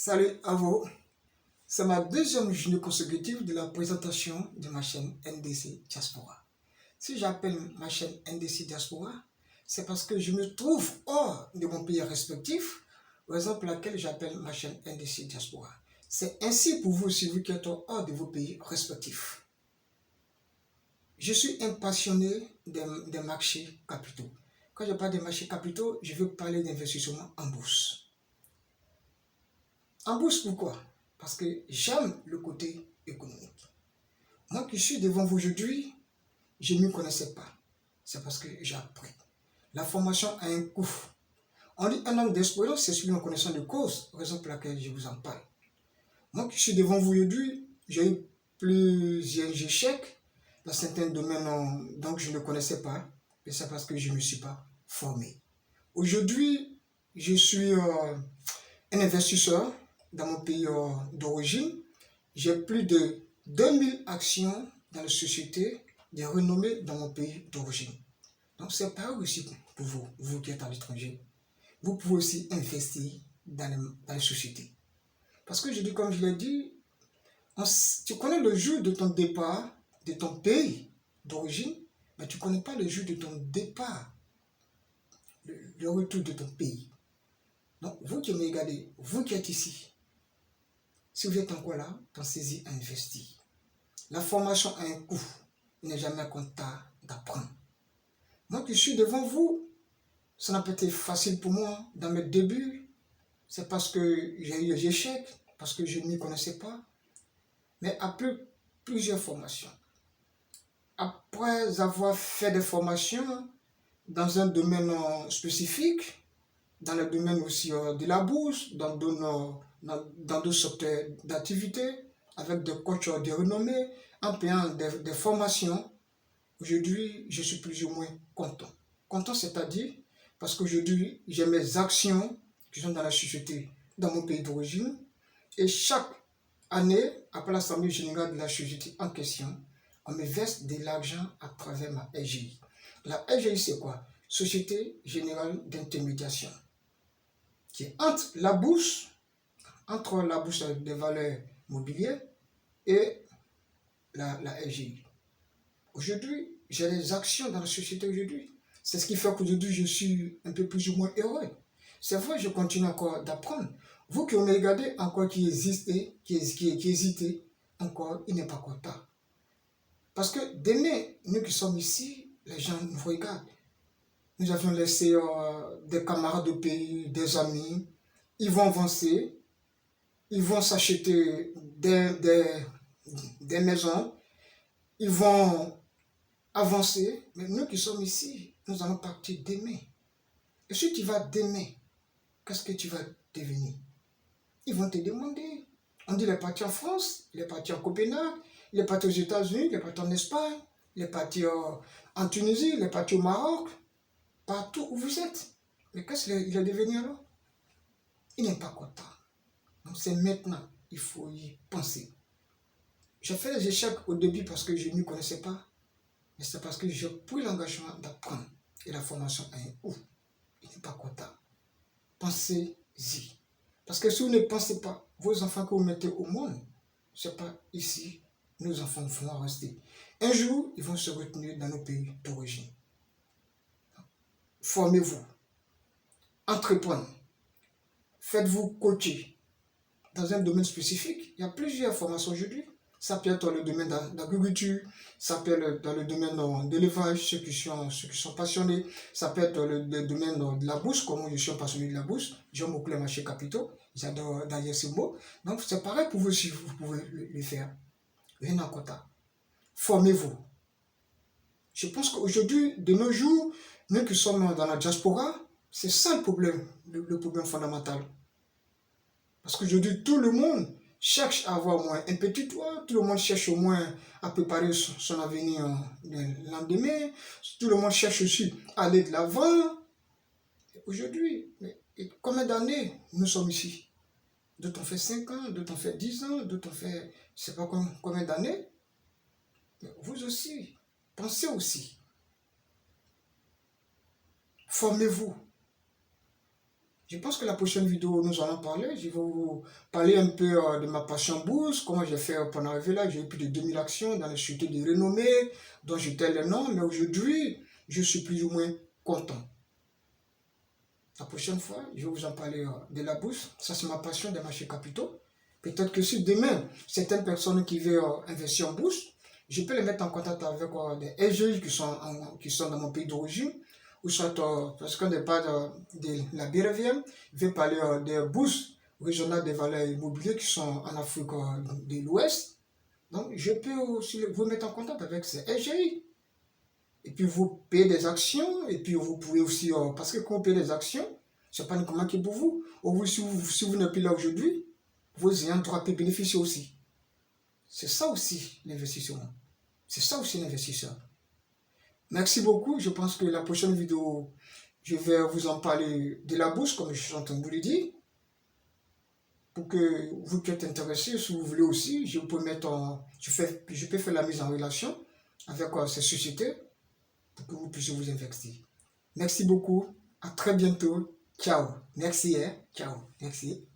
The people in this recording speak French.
Salut à vous, c'est ma deuxième journée consécutive de la présentation de ma chaîne NDC Diaspora. Si j'appelle ma chaîne NDC Diaspora, c'est parce que je me trouve hors de mon pays respectif, raison pour laquelle j'appelle ma chaîne NDC Diaspora. C'est ainsi pour vous aussi, vous qui êtes hors de vos pays respectifs. Je suis un passionné des marchés capitaux. Quand je parle des marchés capitaux, je veux parler d'investissement en bourse. En bourse, pourquoi? Parce que j'aime le côté économique. Moi qui suis devant vous aujourd'hui, je ne m'y connaissais pas. C'est parce que j'ai appris. La formation a un coût. On dit un homme d'expérience, c'est celui en connaissant de cause, raison pour laquelle je vous en parle. Moi qui suis devant vous aujourd'hui, j'ai eu plusieurs échecs dans certains domaines donc je ne connaissais pas, et c'est parce que je ne me suis pas formé. Aujourd'hui, je suis un investisseur dans mon pays d'origine. J'ai plus de 2000 actions dans les sociétés des renommées dans mon pays d'origine. Donc c'est pareil aussi pour vous, vous qui êtes à l'étranger. Vous pouvez aussi investir dans les sociétés. Parce que je dis, comme je l'ai dit, tu connais le jour de ton départ de ton pays d'origine, mais tu ne connais pas le jour de ton départ, le retour de ton pays. Donc vous qui me regardez, vous qui êtes ici, si vous êtes encore là, pensez-y à investir. La formation a un coût. Il n'est jamais content d'apprendre. Moi qui suis devant vous, ça n'a pas été facile pour moi dans mes débuts. C'est parce que j'ai eu des échecs, parce que je ne m'y connaissais pas. Mais après plusieurs formations, après avoir fait des formations dans un domaine spécifique, dans le domaine aussi de la bourse, dans d'autres secteurs d'activité, avec des coachs de renommée, en payant des formations, aujourd'hui, je suis plus ou moins content. Content, c'est-à-dire parce qu'aujourd'hui, j'ai mes actions qui sont dans la société, dans mon pays d'origine, et chaque année, après l'Assemblée générale de la société en question, on me verse de l'argent à travers ma SGI. La SGI, c'est quoi? Société Générale d'Intermédiation, qui est entre la bourse des valeurs mobilières et la SGI. Aujourd'hui, j'ai des actions dans la société aujourd'hui. C'est ce qui fait qu'aujourd'hui, je suis un peu plus ou moins heureux. C'est vrai, je continue encore d'apprendre. Vous qui me regardez encore qui hésitez, encore, il n'est pas content. Parce que demain, nous qui sommes ici, les gens nous regardent. Nous avions laissé des camarades de pays, des amis, ils vont avancer, ils vont s'acheter des maisons, ils vont avancer, mais nous qui sommes ici, nous allons partir demain. Et si tu vas demain, qu'est-ce que tu vas devenir? Ils vont te demander. On dit, il est parti en France, il est parti en Copenhague, il est parti aux États-Unis, il est parti en Espagne, il est parti en Tunisie, il est parti au Maroc, partout où vous êtes. Mais qu'est-ce qu'il est devenu alors? Il n'est pas content. Donc c'est maintenant, il faut y penser. J'ai fait des échecs au début parce que je ne m'y connaissais pas. Mais c'est parce que j'ai pris l'engagement d'apprendre. Et la formation a un coût. Il n'est pas content. Pensez-y. Parce que si vous ne pensez pas, vos enfants que vous mettez au monde, ce n'est pas ici, nos enfants vont rester. Un jour, ils vont se retenir dans nos pays d'origine. Formez-vous. Entreprenez. Faites-vous coacher dans un domaine spécifique. Il y a plusieurs formations aujourd'hui. Ça peut être dans le domaine de l'agriculture, ça peut être dans le domaine de l'élevage, ceux qui sont passionnés, ça peut être dans le domaine de la bourse, comme moi je suis un passionné de la bourse, j'aime beaucoup les marchés capitaux, j'adore d'ailleurs ce mot. Donc c'est pareil pour vous si vous pouvez le faire. Rien à côté. Formez-vous. Je pense qu'aujourd'hui, de nos jours, nous qui sommes dans la diaspora, c'est ça le problème fondamental. Parce qu'aujourd'hui, tout le monde cherche à avoir au moins un petit toit, tout le monde cherche au moins à préparer son avenir le lendemain, tout le monde cherche aussi à aller de l'avant. Aujourd'hui, combien d'années nous sommes ici? D'autres ont fait 5 ans, d'autres ont fait 10 ans, d'autres ont fait, je ne sais pas combien d'années. Vous aussi, pensez aussi. Formez-vous. Je pense que la prochaine vidéo, nous allons parler. Je vais vous parler un peu de ma passion bourse, comment j'ai fait pour en arriver là. J'ai eu plus de 2000 actions dans les sociétés de renommée, dont j'étais le nom, mais aujourd'hui, je suis plus ou moins content. La prochaine fois, je vais vous en parler de la bourse. Ça, c'est ma passion des marchés capitaux. Peut-être que si demain, certaines personnes qui veulent investir en bourse, je peux les mettre en contact avec des SGI qui sont dans mon pays d'origine, ou soit parce qu'on n'est pas de la BRVM, je vais parler des bourses régionales des valeurs immobilières qui sont en Afrique de l'Ouest. Donc, je peux aussi vous mettre en contact avec ces SGI. Et puis, vous payez des actions, et puis vous pouvez aussi, parce que quand vous payez des actions, c'est pas uniquement qui pour vous. Ou si vous n'êtes plus là aujourd'hui, vous ayez un droit de bénéficier aussi. C'est ça aussi l'investissement. C'est ça aussi l'investisseur. Merci beaucoup. Je pense que la prochaine vidéo, je vais vous en parler de la bourse, comme je suis en train de vous le dire. Pour que vous qui êtes intéressé, si vous voulez aussi, je peux mettre je peux faire la mise en relation avec ces sociétés pour que vous puissiez vous investir. Merci beaucoup. À très bientôt. Ciao. Merci. Ciao. Merci.